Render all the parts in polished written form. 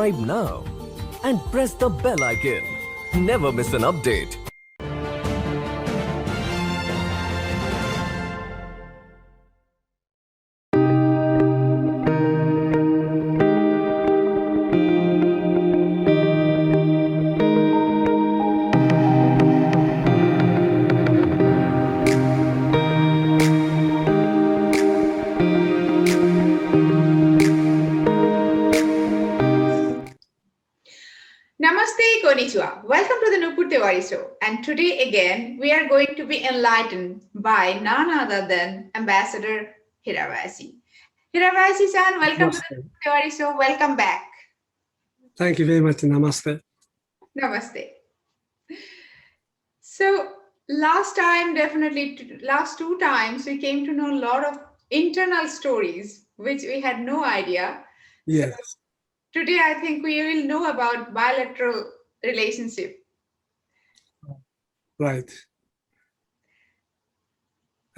subscribe now and press the bell icon. Never miss an update. Namaste, konnichiwa. Welcome to the Nupur Tewari Show. And today again, we are going to be enlightened by none other than Ambassador Hirabayashi. Hirabayashi-san, welcome to the Nupur Tewari Show. Welcome back. Thank you very much. Namaste. Namaste. So last two times, we came to know a lot of internal stories, which we had no idea. Yes. So today, I think we will know about bilateral relationship. Right.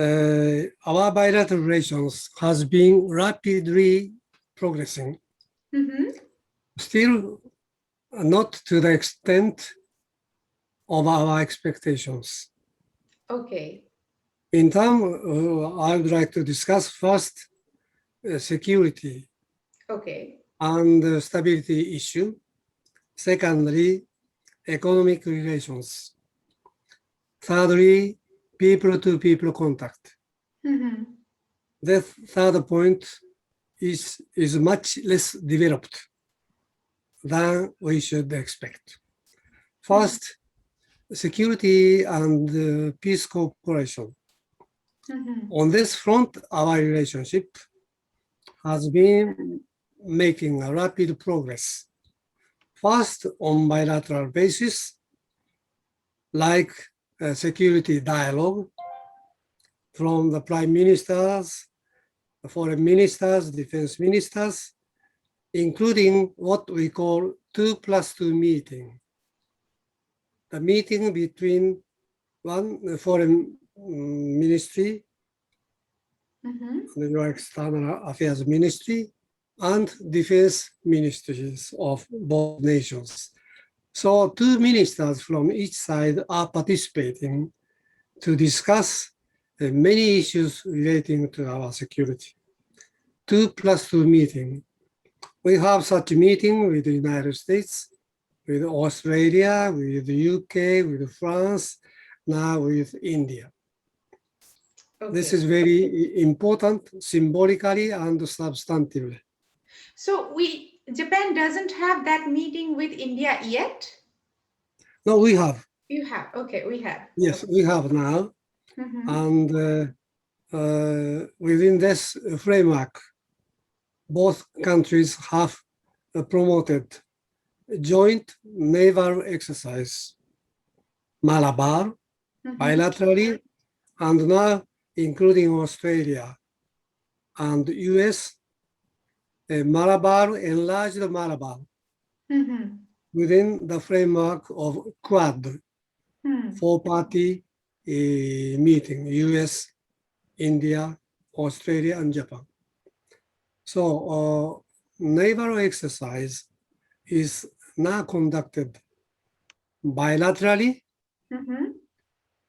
Our bilateral relations has been rapidly progressing. Still not to the extent of our expectations. Okay. In terms, I would like to discuss first security Okay. and stability issue. Secondly, economic relations. Thirdly, people-to-people contact. The third point is much less developed than we should expect. First, security and peace cooperation. On this front, our relationship has been making a rapid progress. First, on bilateral basis, like security dialogue from the prime ministers, the foreign ministers, defense ministers, including what we call 2+2 meeting. The meeting between one foreign ministry, the external affairs ministry, and defense ministries of both nations. So 2 ministers from each side are participating to discuss many issues relating to our security. 2+2 meeting. We have such a meeting with the United States, with Australia, with the UK, with France, now with India. Okay. This is very important symbolically and substantively. So Japan doesn't have that meeting with India yet? No, we have. You have, okay, we have. Yes, we have now. And within this framework, both countries have promoted joint naval exercise, Malabar, bilaterally, and now including Australia and US, Malabar, enlarged Malabar within the framework of Quad, 4-party meeting, US, India, Australia, and Japan. So naval exercise is now conducted bilaterally.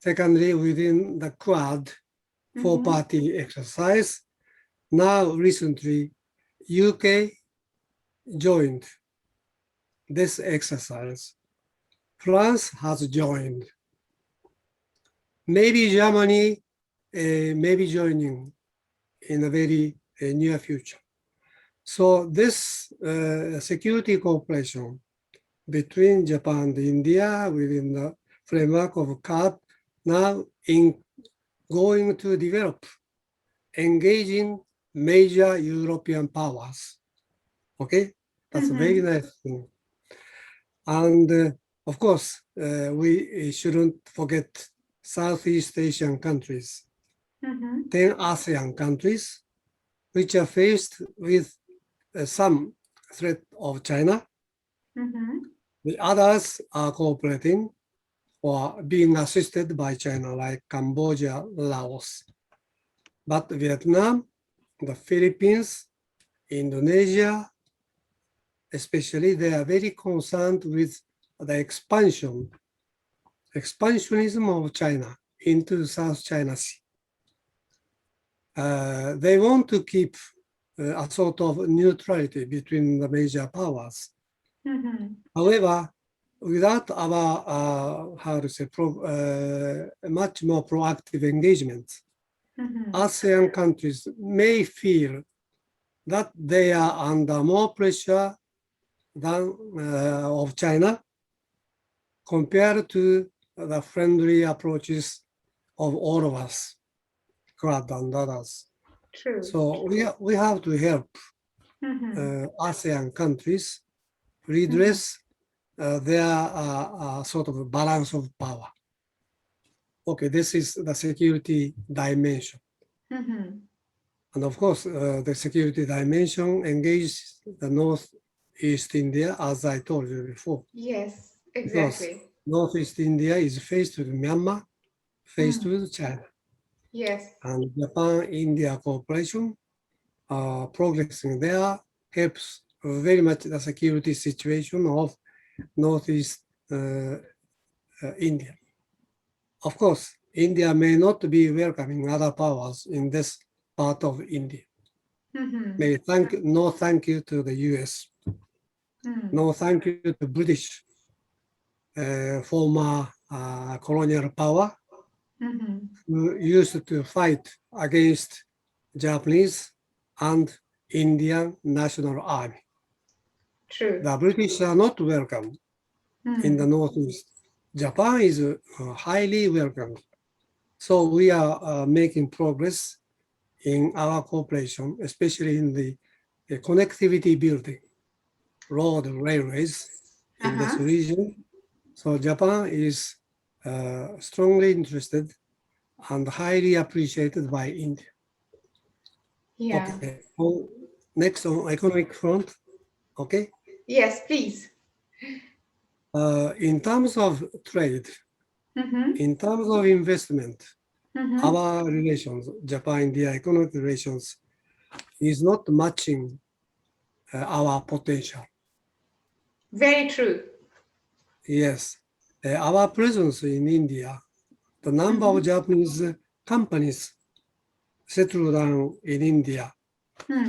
Secondly, within the Quad, 4-party exercise. Now, recently, UK joined this exercise. France has joined. Maybe Germany may be joining in a very near future. So this security cooperation between Japan and India within the framework of Quad now going to develop, engaging major European powers. Okay, that's a very nice thing. And of course, we shouldn't forget Southeast Asian countries, 10 ASEAN countries, which are faced with some threat of China. The others are cooperating or being assisted by China, like Cambodia, Laos. But Vietnam, the Philippines, Indonesia, especially, they are very concerned with the expansionism of China into South China Sea. They want to keep a sort of neutrality between the major powers. However, without our, much more proactive engagement, ASEAN countries may feel that they are under more pressure than of China compared to the friendly approaches of all of us, Quad and others. True. So we have to help ASEAN countries redress their sort of balance of power. Okay, this is the security dimension. And of course, the security dimension engages the Northeast India, as I told you before. Yes, Because exactly. Northeast India is faced with Myanmar, faced with China. Yes. And Japan-India cooperation progressing there helps very much the security situation of Northeast India. Of course, India may not be welcoming other powers in this part of India. Maybe no thank you to the US. No thank you to British former colonial power who used to fight against Japanese and Indian National Army. True. The British are not welcome in the Northeast. Japan is highly welcomed. So we are making progress in our cooperation, especially in the connectivity building, road, railways in this region. So Japan is strongly interested and highly appreciated by India. Yeah. Okay. Next on economic front, okay. Yes, please. In terms of trade, in terms of investment, our relations, Japan-India economic relations, is not matching our potential. Very true. Yes, our presence in India, the number of Japanese companies settled down in India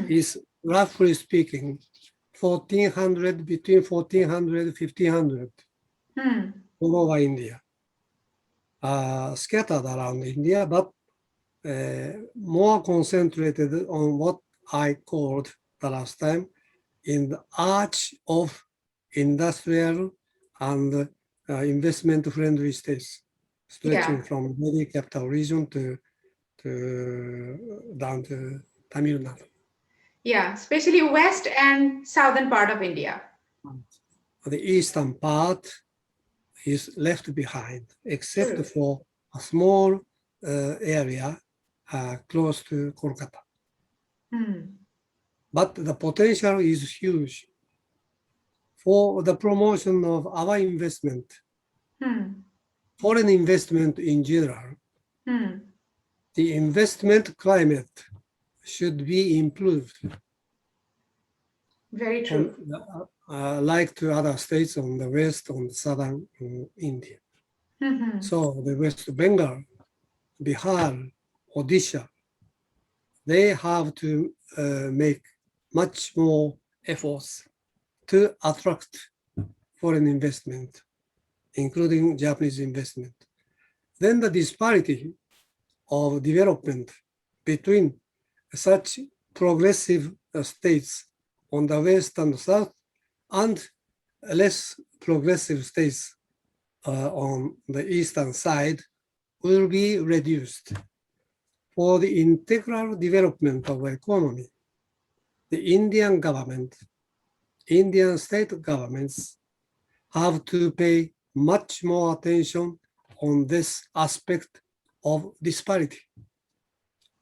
is, roughly speaking, 1,400, between 1,400 and 1,500 all over India. Scattered around India, but more concentrated on what I called the last time in the arch of industrial and investment-friendly states, stretching from Delhi capital region to down to Tamil Nadu. Yeah, especially west and southern part of India. The eastern part is left behind, except True. for a small area close to Kolkata. But the potential is huge for the promotion of our investment, foreign investment in general. The investment climate should be improved. Very true. Like to other states on the west, on the southern India. So the West Bengal, Bihar, Odisha, they have to make much more efforts to attract foreign investment, including Japanese investment. Then the disparity of development between such progressive states on the west and south and less progressive states on the eastern side will be reduced. For the integral development of economy, the Indian government, Indian state governments have to pay much more attention on this aspect of disparity,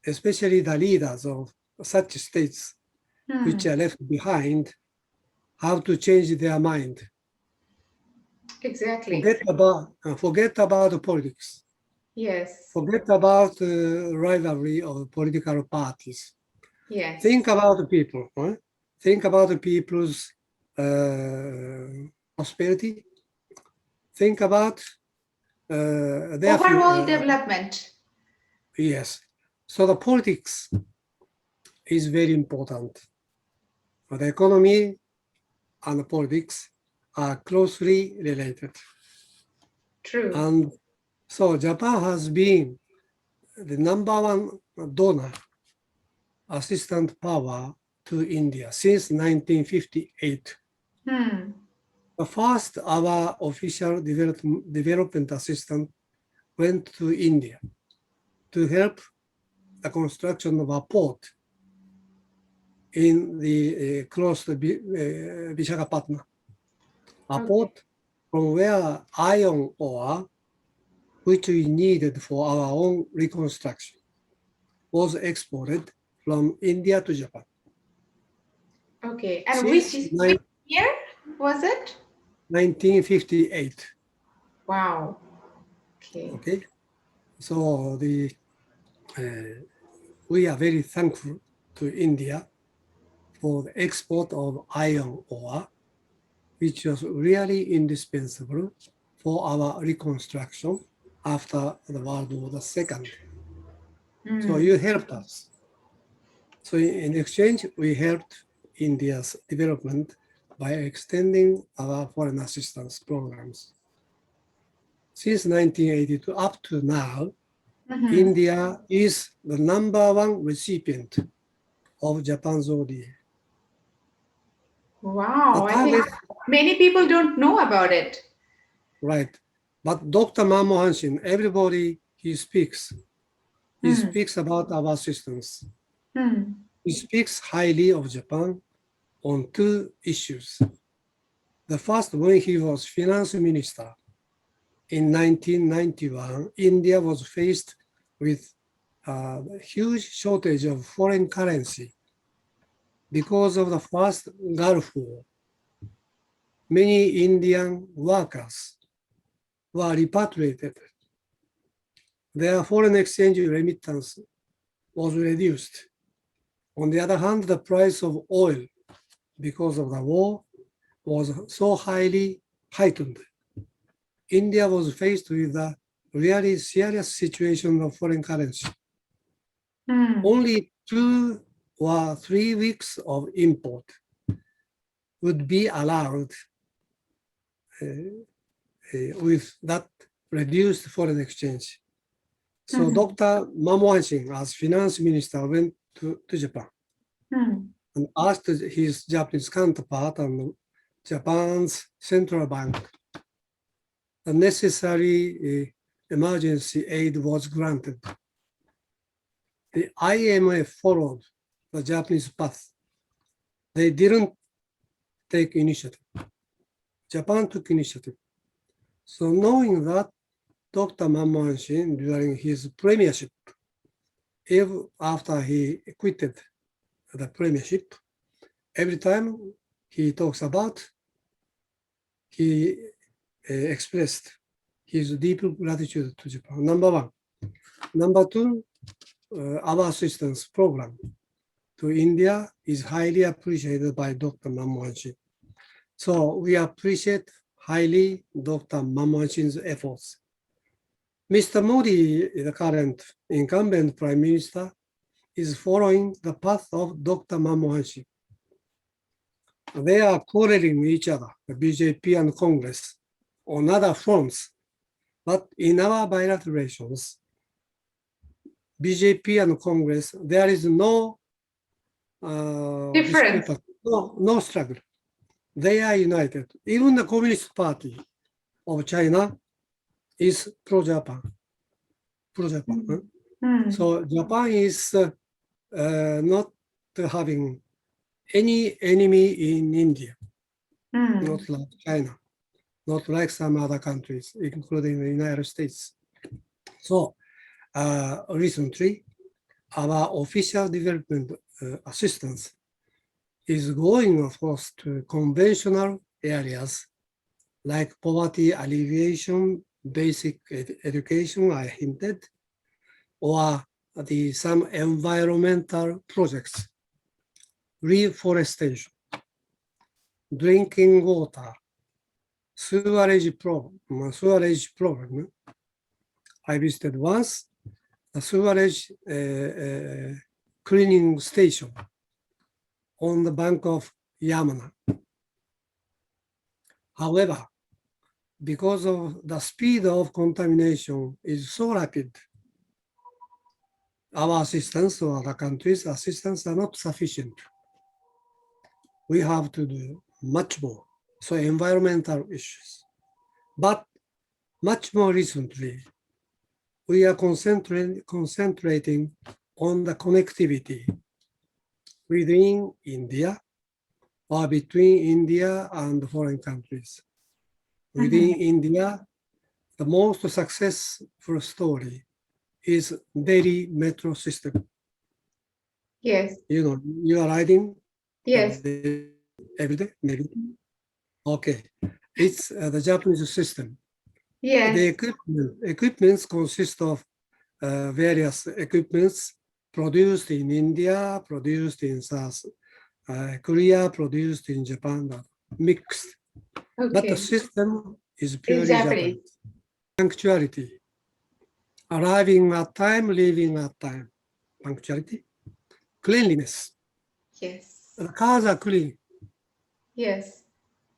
especially the leaders of such states which are left behind have to change their mind. Exactly. Forget about politics. Yes. Forget about rivalry of political parties. Yes. Think about the people. Huh? Think about the people's prosperity. Think about their Overall development. Yes. So the politics is very important. The economy and politics are closely related. True. And so Japan has been the number one donor, assistant power to India since 1958. The first our official development assistant went to India to help the construction of a port in the close to Visakhapatnam, a port from where iron ore, which we needed for our own reconstruction, was exported from India to Japan. Okay, and Since which year was it? 1958. Wow. Okay. Okay, so we are very thankful to India for the export of iron ore, which was really indispensable for our reconstruction after the World War II. So you helped us. So in exchange, we helped India's development by extending our foreign assistance programs. Since 1982 up to now, India is the #1 recipient of JapansODA. Wow, I think many people don't know about it. Right. But Dr. Manmohan Singh, everybody he speaks about our assistance. He speaks highly of Japan on two issues. The first, when he was finance minister in 1991, India was faced with a huge shortage of foreign currency because of the first Gulf War. Many Indian workers were repatriated. Their foreign exchange remittance was reduced. On the other hand, the price of oil, because of the war, was so highly heightened. India was faced with a really serious situation of foreign currency. Only 2 or 3 weeks of import would be allowed with that reduced foreign exchange. So Dr. Manmohan Singh, as finance minister, went to Japan and asked his Japanese counterpart and Japan's central bank. The necessary emergency aid was granted. The IMF followed the Japanese path. They didn't take initiative. Japan took initiative. So knowing that, Dr. Manmohan Singh, during his premiership, after he quitted the premiership, every time he talks about, he expressed his deep gratitude to Japan, #1. #2, our assistance program to India is highly appreciated by Dr. Manmohan Singh. So we appreciate highly Dr. Manmohan Singh's efforts. Mr. Modi, the current incumbent prime minister, is following the path of Dr. Manmohan Singh. They are quarreling each other, the BJP and Congress, on other fronts. But in our bilateral relations, BJP and Congress, there is no difference. No struggle. They are united. Even the Communist Party of China is pro-Japan. So Japan is not having any enemy in India, not like China, not like some other countries, including the United States. So recently, our official development assistance is going, of course, to conventional areas like poverty alleviation, basic education, I hinted, or some environmental projects, reforestation. drinking water, sewerage problem. I visited once a sewerage cleaning station on the bank of Yamuna. However, because of the speed of contamination is so rapid, our assistance or other countries' assistance are not sufficient. We have to do much more. So environmental issues. But much more recently, we are concentrating on the connectivity within India or between India and foreign countries. Within India, the most successful story is Delhi metro system. Yes. You know, you are riding Yes. every day, maybe. Okay, it's the Japanese system. Yes. The equipments consist of various equipments produced in India, produced in South Korea, produced in Japan, mixed. Okay. But the system is purely It's Japanese. Japanese. Punctuality, arriving at time, leaving at time. Punctuality, cleanliness. Yes. The cars are clean, Yes.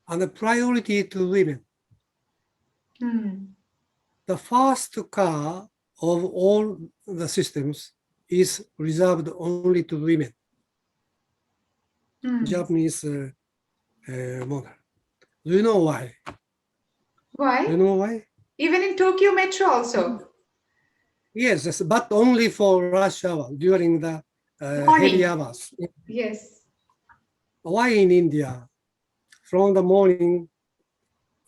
and the priority to women. The first car of all the systems is reserved only to women. Japanese model. Do you know why? Why? Do you know why? Even in Tokyo Metro also. Yes, but only for rush hour during the heavy hours. Yes. Why in India? From the morning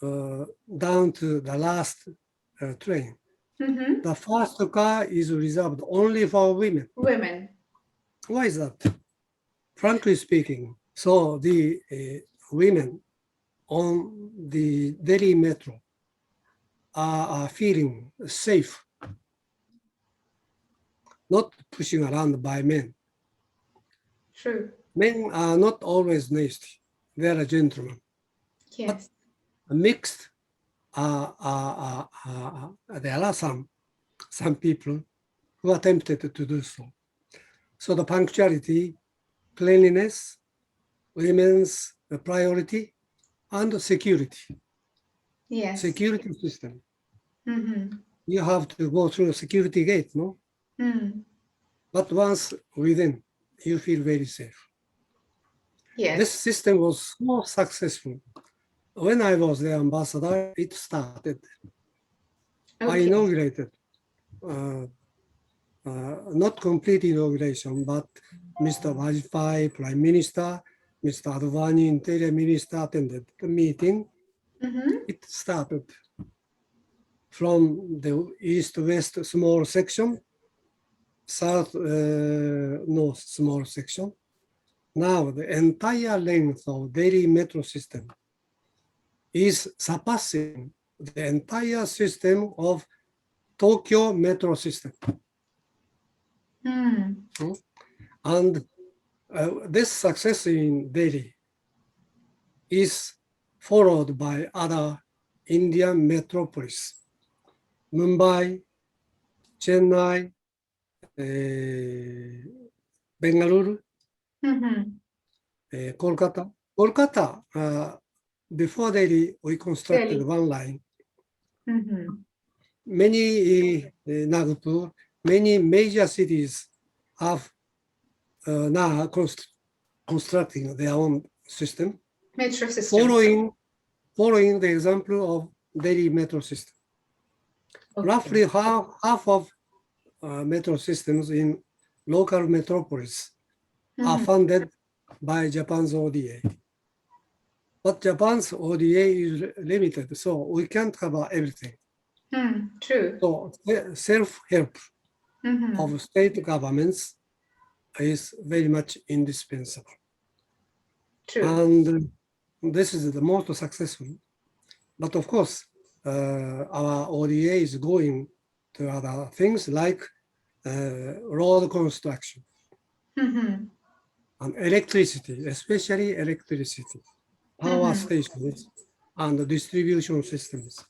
down to the last train. The first car is reserved only for women. Women. Why is that? Frankly speaking, so the women on the Delhi metro are feeling safe, not pushing around by men. True. Men are not always nasty. They are gentlemen. Yes. But mixed, there are some people who are tempted to do so. So the punctuality, cleanliness, women's priority, and security. Yes. Security system. You have to go through a security gate, no? But once within, you feel very safe. Yes. This system was so successful. When I was the ambassador, it started. I inaugurated, not complete inauguration, but Mr. Vajpayee, Prime Minister, Mr. Advani, Interior Minister attended the meeting. It started from the east-west small section, south-north small section. Now the entire length of Delhi metro system is surpassing the entire system of Tokyo metro system. And this success in Delhi is followed by other Indian metropolis, Mumbai, Chennai, Bengaluru, Kolkata. Kolkata, before Delhi, we constructed one line. Many Nagpur, many major cities have now constructing their own system, Metro system. following the example of Delhi metro system. Roughly half of metro systems in local metropolis are funded by Japan's ODA. But Japan's ODA is limited, so we can't cover everything. True. So self-help of state governments is very much indispensable. True. And this is the most successful. But of course, our ODA is going to other things like road construction and electricity, especially electricity. power stations, and distribution systems,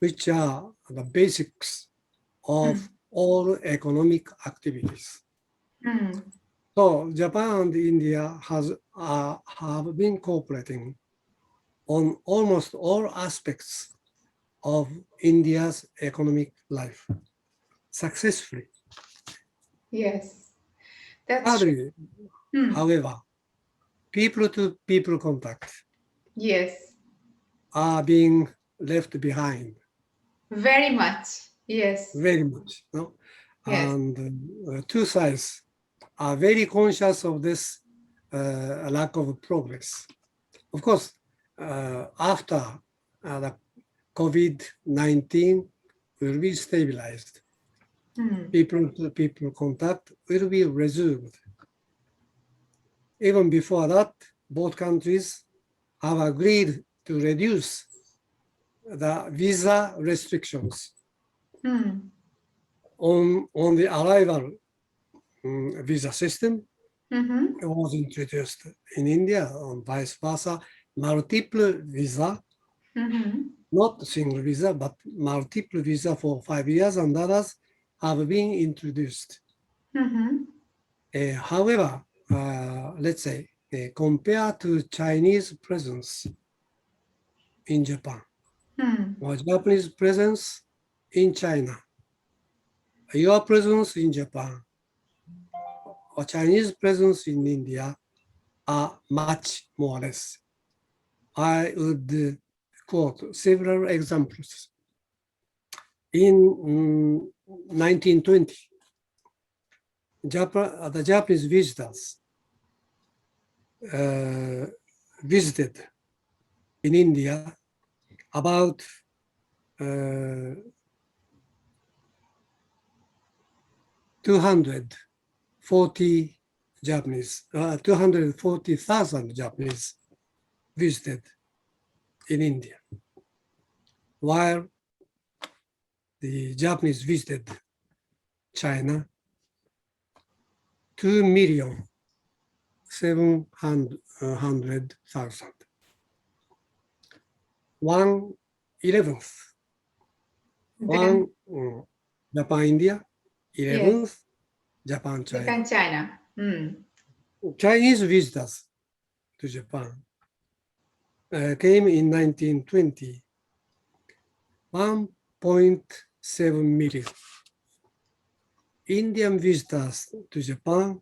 which are the basics of all economic activities. So Japan and India have been cooperating on almost all aspects of India's economic life successfully. Yes, that's true. Sadly, however, people-to-people contact Yes, are being left behind very much. Yes, very much. No? yes. And two sides are very conscious of this lack of progress. Of course, after the COVID-19 will be stabilized, people-to-people contact will be resumed. Even before that, both countries have agreed to reduce the visa restrictions on the arrival visa system. It was introduced in India and vice versa. Multiple visa, not single visa, but multiple visa for 5 years, and others have been introduced. However, let's say, compared to Chinese presence in Japan, or Japanese presence in China, your presence in Japan, or Chinese presence in India are much more or less. I would quote several examples. In 1920, the Japanese visitors visited in India about 240,000 Japanese visited in India, while the Japanese visited China 2,700,000. 1/11th. One Japan India, 11th Japan China. Japan, China. Chinese visitors to Japan came in 1920, 1.7 million. Indian visitors to Japan,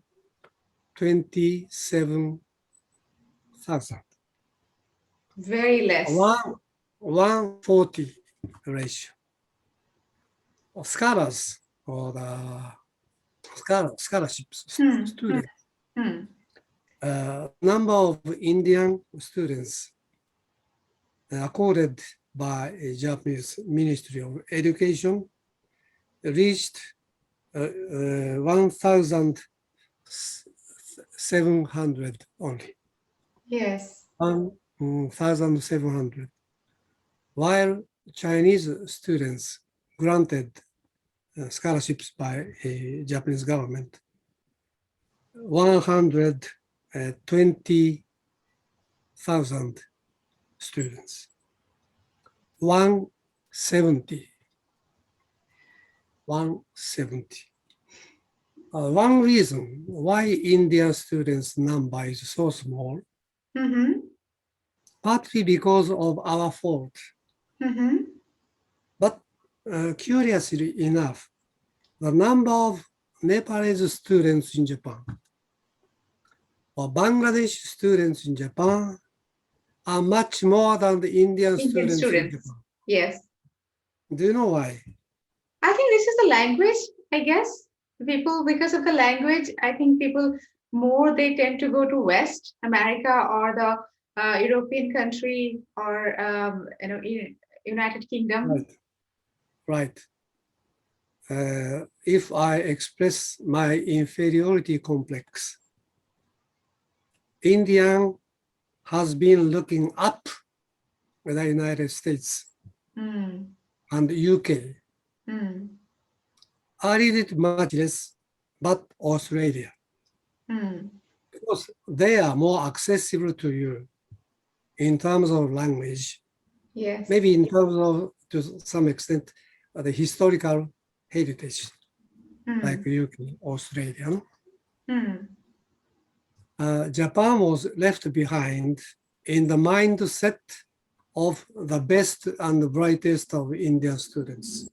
27,000. Very less. 140 ratio. Scholars or the scholarships students. Number of Indian students accorded by a Japanese Ministry of Education reached 1,700 only. Yes. 1,700. While Chinese students granted scholarships by a Japanese government, 120,000 students. 170. 170. One reason why Indian students' number is so small, partly because of our fault. But curiously enough, the number of Nepalese students in Japan or Bangladesh students in Japan are much more than the Indian students in Japan. Yes. Do you know why? I think this is the language, I guess. People, because of the language, I think people more, they tend to go to West America or the European country or, United Kingdom. Right. If I express my inferiority complex, India has been looking up with the United States and UK. A little much less, but Australia. Because they are more accessible to you. in terms of language, Yes. maybe in terms of, to some extent, the historical heritage, like UK, Australia. No? Japan was left behind in the mindset of the best and brightest of Indian students.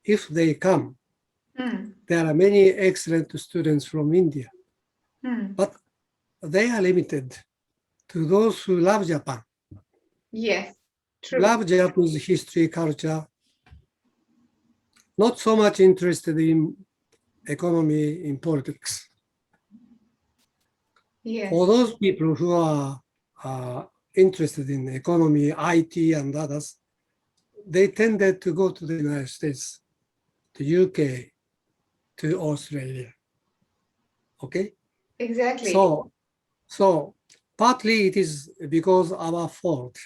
If they come, there are many excellent students from India, but they are limited to those who love Japan, Yes, true. love Japanese history, culture, not so much interested in economy, in politics. Yes. For those people who are interested in economy, IT, and others, they tended to go to the United States, to UK, to Australia. Okay? Exactly. So partly it is because of our fault,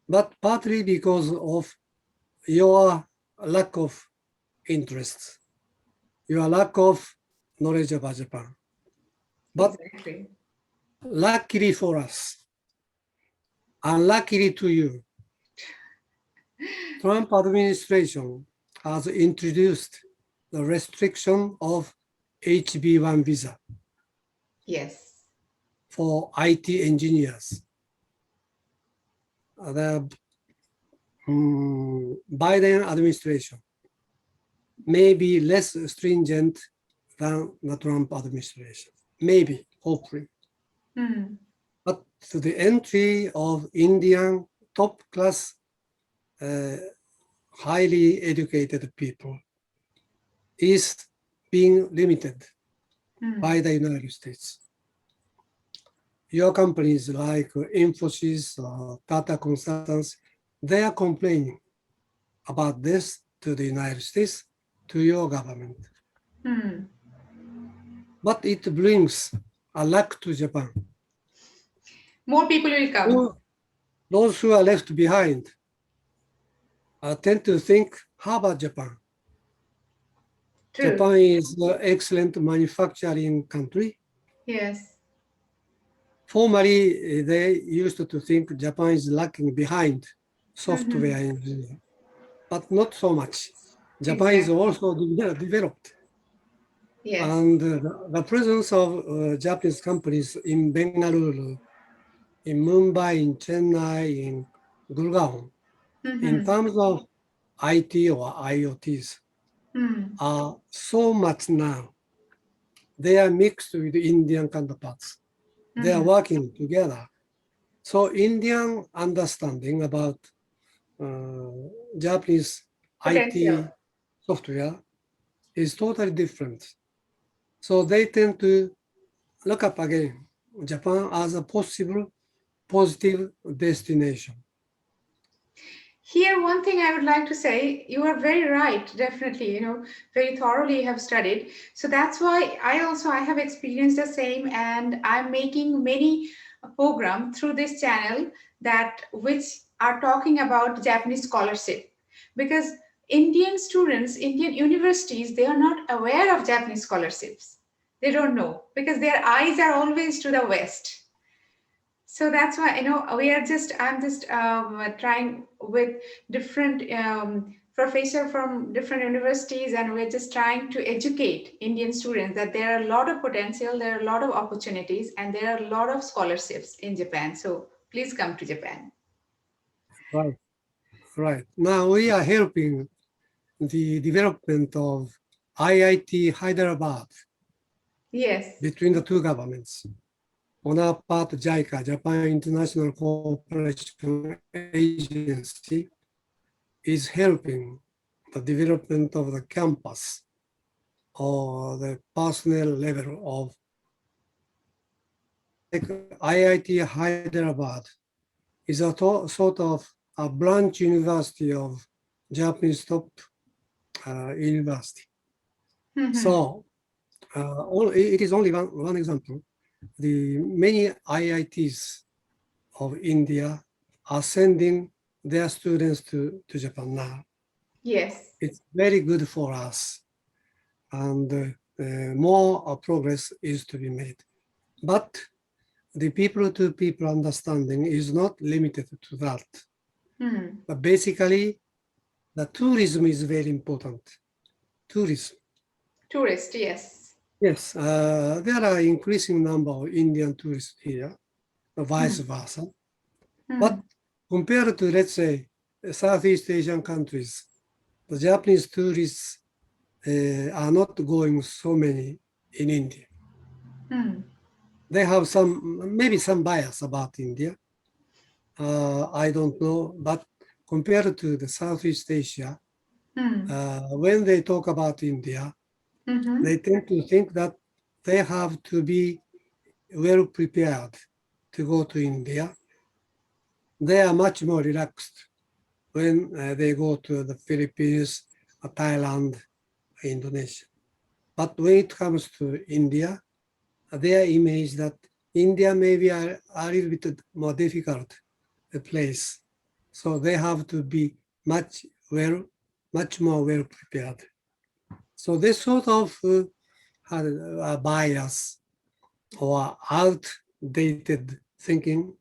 but partly because of your lack of interest, your lack of knowledge about Japan. But Exactly. luckily for us, unluckily to you, Trump administration has introduced the restriction of HB1 visa Yes. for IT engineers. The Biden administration may be less stringent than the Trump administration. Maybe, hopefully. But to the entry of Indian top class, highly educated people is being limited by the United States. Your companies like Infosys, Tata Consultants, they are complaining about this to the United States, to your government. But it brings a luck to Japan. More people will come. Those who are left behind tend to think, how about Japan? True. Japan is an excellent manufacturing country. Yes. Formerly, they used to think Japan is lacking behind software engineering, but not so much. Japan is also developed. Yes. And the presence of Japanese companies in Bengaluru, in Mumbai, in Chennai, in Gurgaon, in terms of IT or IoTs, are so much now. They are mixed with Indian counterparts. They are working together. So Indian understanding about Japanese Potential. IT software is totally different. So they tend to look up again Japan as a possible positive destination. Here, one thing I would like to say, you are very right, definitely, very thoroughly you have studied. So that's why I have experienced the same, and I'm making many program through this channel that which are talking about Japanese scholarship. Because Indian students, Indian universities, they are not aware of Japanese scholarships. They don't know because their eyes are always to the West. So that's why I'm just trying with different professor from different universities, and we're just trying to educate Indian students that there are a lot of potential, there are a lot of opportunities, and there are a lot of scholarships in Japan. So please come to Japan. Right, right. Now we are helping the development of IIT Hyderabad. Yes. Between the two governments. On our part, JICA, Japan International Cooperation Agency, is helping the development of the campus or the personnel level of IIT Hyderabad is a sort of a branch university of Japanese top university. So it is only one example. The many IITs of India are sending their students to Japan now. Yes. It's very good for us, and more progress is to be made. But the people-to-people understanding is not limited to that. Hmm. But basically, the tourism is very important. Tourism. Tourist, yes. Yes, there are increasing number of Indian tourists here, vice versa. But compared to, let's say, Southeast Asian countries, the Japanese tourists are not going so many in India. Hmm. They have maybe some bias about India. I don't know, but compared to the Southeast Asia, Hmm. when they talk about India, Mm-hmm. they tend to think that they have to be well prepared to go to India. They are much more relaxed when they go to the Philippines, Thailand, Indonesia. But when it comes to India, their image that India may be a little bit more difficult place. So they have to be much more well prepared. So this sort of had a bias or outdated thinking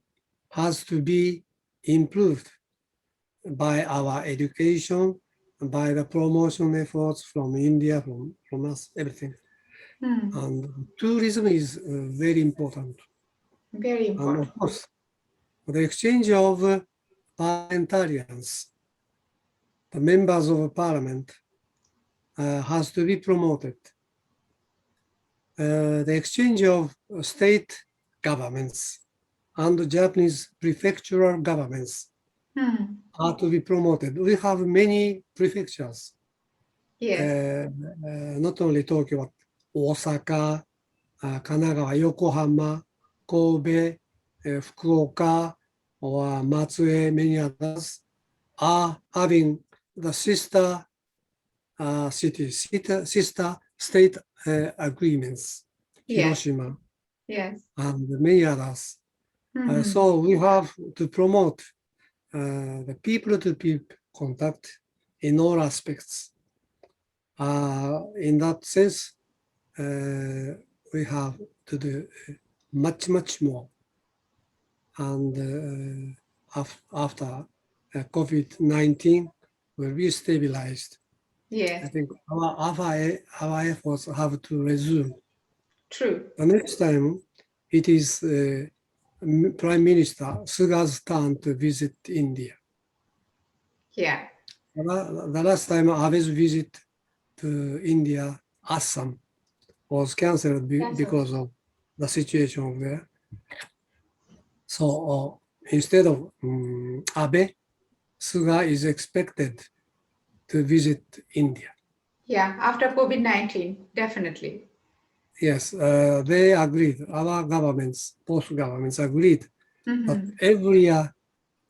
has to be improved by our education, by the promotion efforts from India, from us, everything. Hmm. And tourism is very important. Very And important. of course, the exchange of parliamentarians, the members of parliament, has to be promoted. The exchange of state governments and Japanese prefectural governments Hmm. are to be promoted. We have many prefectures, Yes. not only Tokyo, but Osaka, Kanagawa, Yokohama, Kobe, Fukuoka, or Matsue, many others are having the sister cities, sister state agreements, Yes. Hiroshima, Yes. and many others. Mm-hmm. So we have to promote the people-to-people contact in all aspects. In that sense, we have to do much more. And after COVID-19 will be stabilized, I Yes. think our efforts have to resume. True. The next time, it is Prime Minister Suga's turn to visit India. Yeah. The last time Abe's visit to India, Assam, was cancelled Cancelled. because of the situation over there. So instead of Abe, Suga is expected to visit India. Yeah. After COVID-19, definitely. Yes, they agreed. Our governments, both governments agreed that Mm-hmm. every year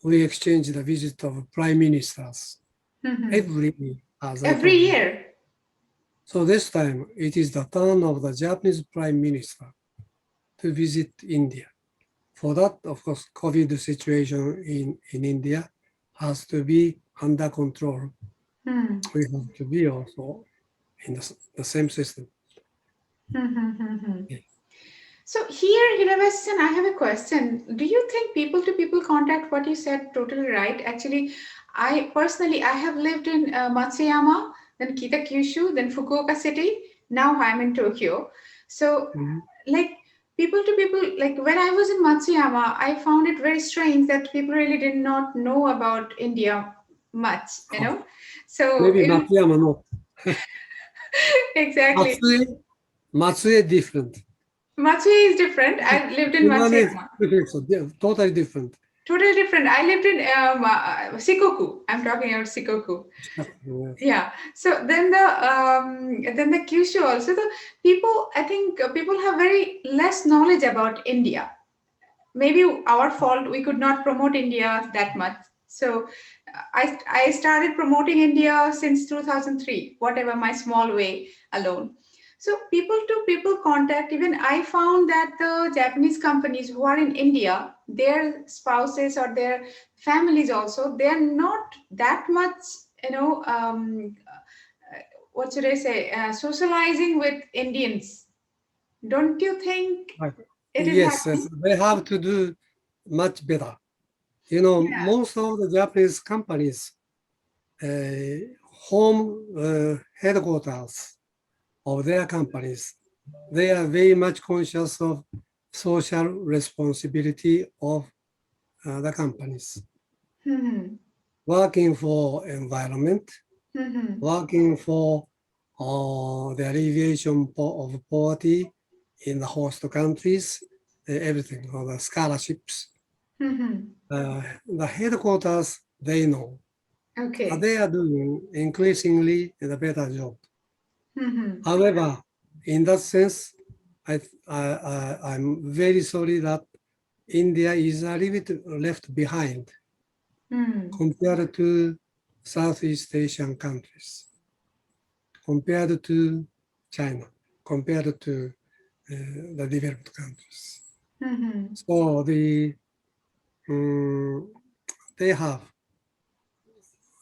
we exchange the visit of prime ministers. Mm-hmm. Every year, as I Every told you. year. So this time it is the turn of the Japanese prime minister to visit India. For that, of course, COVID situation in India has to be under control. Hmm. We have to be also in the same system. Mm-hmm. Yeah. So here, Hirabayashi, I have a question. Do you think people-to-people contact, what you said, totally right? Actually, I have lived in Matsuyama, then Kitakyushu, then Fukuoka City. Now I'm in Tokyo. So, Mhm. like people-to-people, like when I was in Matsuyama, I found it very strange that people really did not know about India much, you Oh, know. So, maybe Matsuyama not. exactly. Matsue different. Matsuyama is different. I lived in Shimane Matsuyama. prefecture, totally different. Totally different. I lived in Shikoku. I'm talking about Shikoku. Yes. Yeah. So then the Kyushu also, the people, I think people have very less knowledge about India. Maybe our fault, we could not promote India that much. So I started promoting India since 2003, whatever my small way alone. So people to people contact, even I found that the Japanese companies who are in India, their spouses or their families also, they're not that much, you know, what should I say, socializing with Indians. Don't you think Right. It is Yes, happening. they have to do much better. You know, Yeah. most of the Japanese companies, home headquarters of their companies, they are very much conscious of social responsibility of the companies, Mhm. working for environment, Mhm. working for the alleviation of poverty in the host countries, everything, all the scholarships. Mhm. The headquarters, they know. Okay. They are doing increasingly a better job. Mhm. However, in that sense, I'm very sorry that India is a little bit left behind Mm. compared to Southeast Asian countries, compared to China, compared to the developed countries. Mhm. So um, they have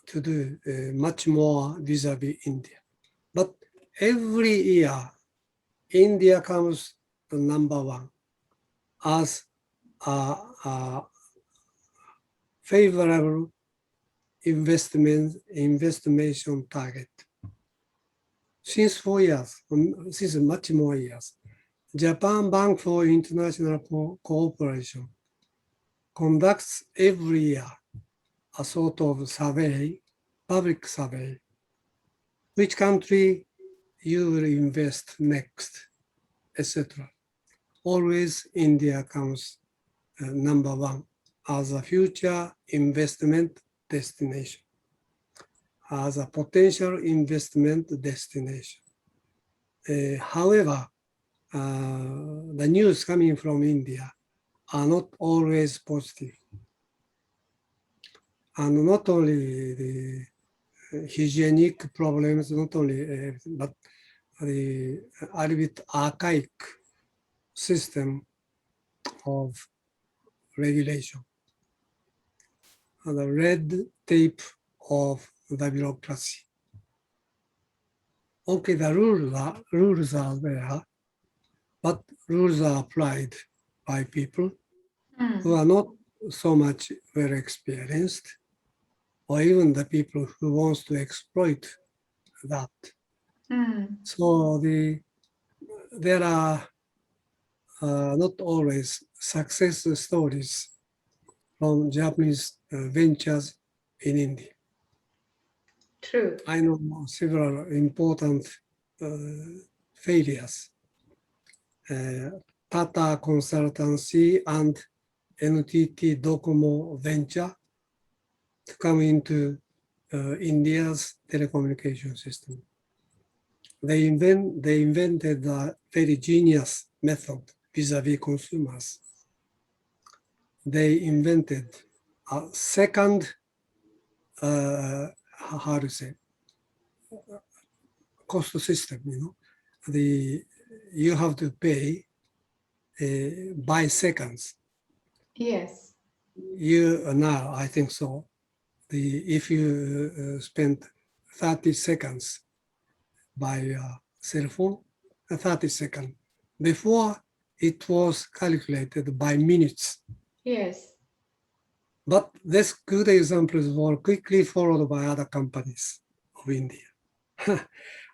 to do much more vis-a-vis India. But every year, India comes to number one as a favorable investment target. Since 4 years, since much more years, Japan Bank for International Cooperation conducts every year a sort of survey, public survey, which country you will invest next, etc. Always India comes number one as a future investment destination, as a potential investment destination. However, the news coming from India are not always positive. And not only the hygienic problems, not only, but the a little bit archaic system of regulation, and the red tape of the bureaucracy. Okay, the rules are there, but rules are applied by people who Mm. are not so much very experienced, or even the people who wants to exploit that. Mm. So there are not always success stories from Japanese ventures in India. True. I know several important failures. Tata Consultancy and NTT Docomo venture to come into India's telecommunication system. They invented a very genius method vis-a-vis consumers. They invented a second, how to say, cost system. You have to pay by seconds. Yes. Now I think so. If you spend 30 seconds by cell phone, 30 seconds. Before it was calculated by minutes. Yes. But this good examples were quickly followed by other companies of India.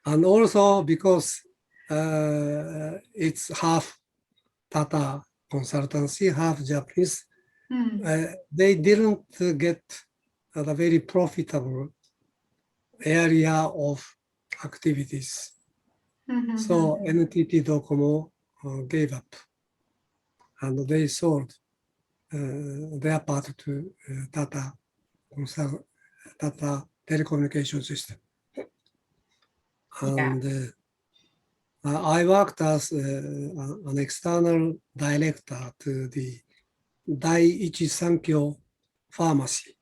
And also because it's half Tata consultancy, half Japanese, Mm. they didn't get a very profitable area of activities. So Mhm. NTT Docomo gave up and they sold their part to Tata telecommunication system. Yeah. And I worked as an external director to the Daiichi Sankyo pharmacy.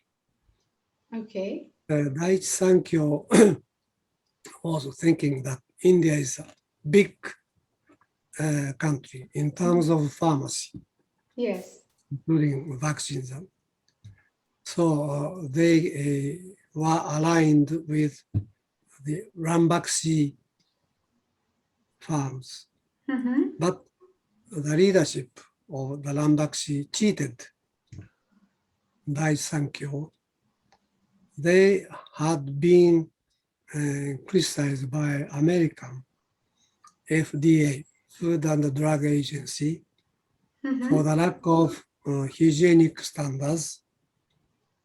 Okay. Daiichi Sankyo was thinking that India is a big country in terms of pharmacy, Yes. including vaccines. So they were aligned with the Ranbaxy farms. Mhm. But the leadership of the Ranbaxy cheated Dai Sankyo. They had been criticized by American FDA, Food and Drug Agency, for the lack of hygienic standards,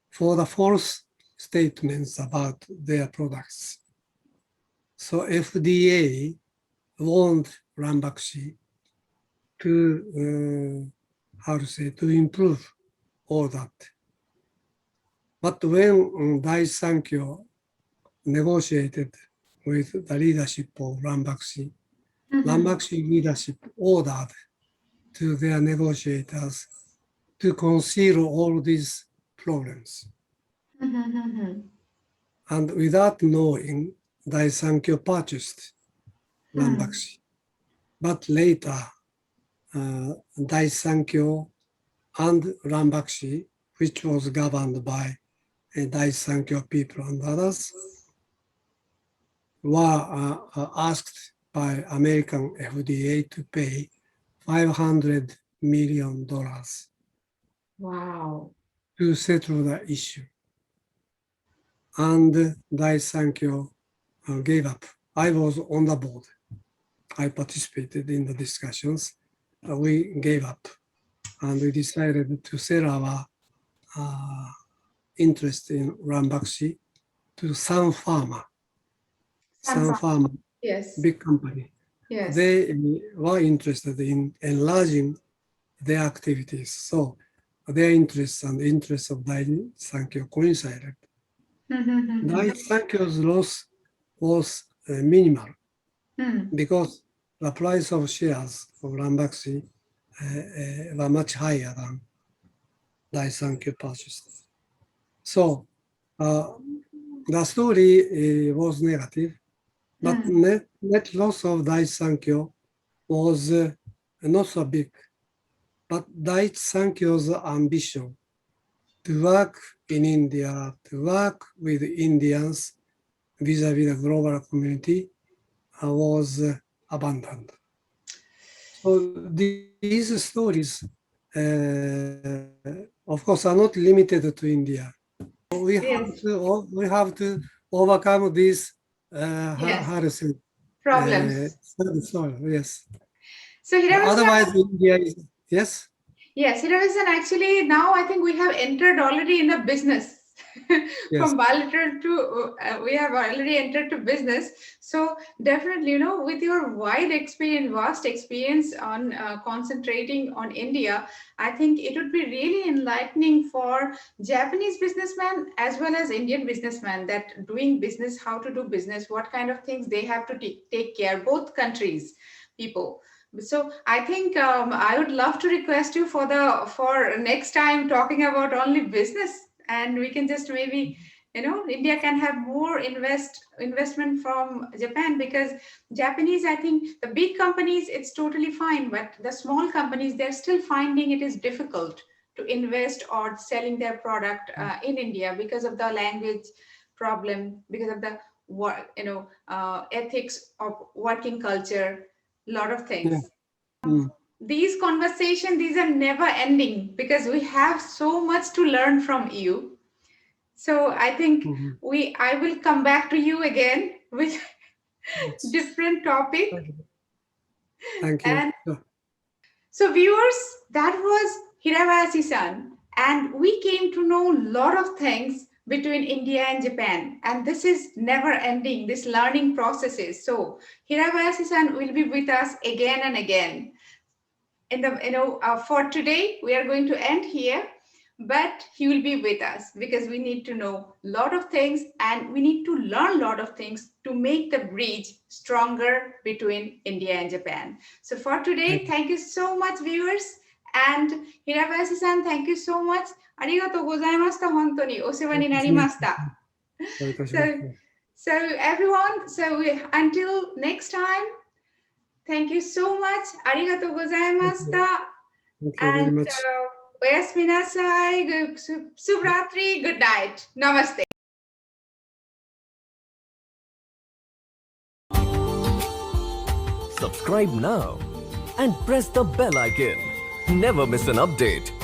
for the false statements about their products. So FDA warned Ranbaxy to, to improve all that. But when Dai Sankyo negotiated with the leadership of Ranbaxy, Ranbaxy leadership ordered to their negotiators to conceal all these problems. And without knowing, Dai Sankyo purchased Ranbaxy. But later, Dai Sankyo and Ranbaxy, which was governed by Dai Sankyo people and others, were asked by American FDA to pay $500 million Wow. to settle the issue. And Dai Sankyo gave up. I was on the board. I participated in the discussions. We gave up and we decided to sell our interest in Ranbaxy to Sun Pharma. Sun Pharma, yes, big company. yes. They were interested in enlarging their activities. So their interests and the interests of Dai Sankyo coincided. Dai Sankyo's loss was minimal because the price of shares of Ranbaxy were much higher than Dai Sankyo purchased. So the story was negative, but net loss of Dai Sankyo was not so big. But Dai Sankyo's ambition to work in India, to work with Indians vis-a-vis the global community was abandoned. So these stories, of course, are not limited to India. We have to overcome these problems. Yes. So Otherwise, India is yes. Yes, Hirabayashi, actually now I think we have entered already in the business. From bilateral to we have already entered to business. So definitely, with your wide experience, vast experience on concentrating on India, I think it would be really enlightening for Japanese businessmen as well as Indian businessmen that doing business, how to do business, what kind of things they have to take care, both countries, people. So I think I would love to request you for next time talking about only business, and we can just maybe India can have more investment from Japan, because Japanese, I think the big companies it's totally fine, but the small companies they're still finding it is difficult to invest or selling their product in India because of the language problem, because of the ethics of working culture, lot of things. These conversations, these are never ending because we have so much to learn from you. So I think I will come back to you again with different topic. Thank you. And so viewers, that was Hirabayashi-san, and we came to know a lot of things between India and Japan, and this is never ending, this learning processes. So Hirabayashi-san will be with us again and again. For today we are going to end here, but he will be with us because we need to know a lot of things and we need to learn a lot of things to make the bridge stronger between India and Japan. So for today, thank you so much, viewers. And Hirabayashi-san, thank you so much. ありがとうございました。本当にお世話になりました。So everyone, until next time, thank you so much. ありがとうございました。And おやすみなさい。Subratri, good night. Namaste. Subscribe now and press the bell icon. Never miss an update.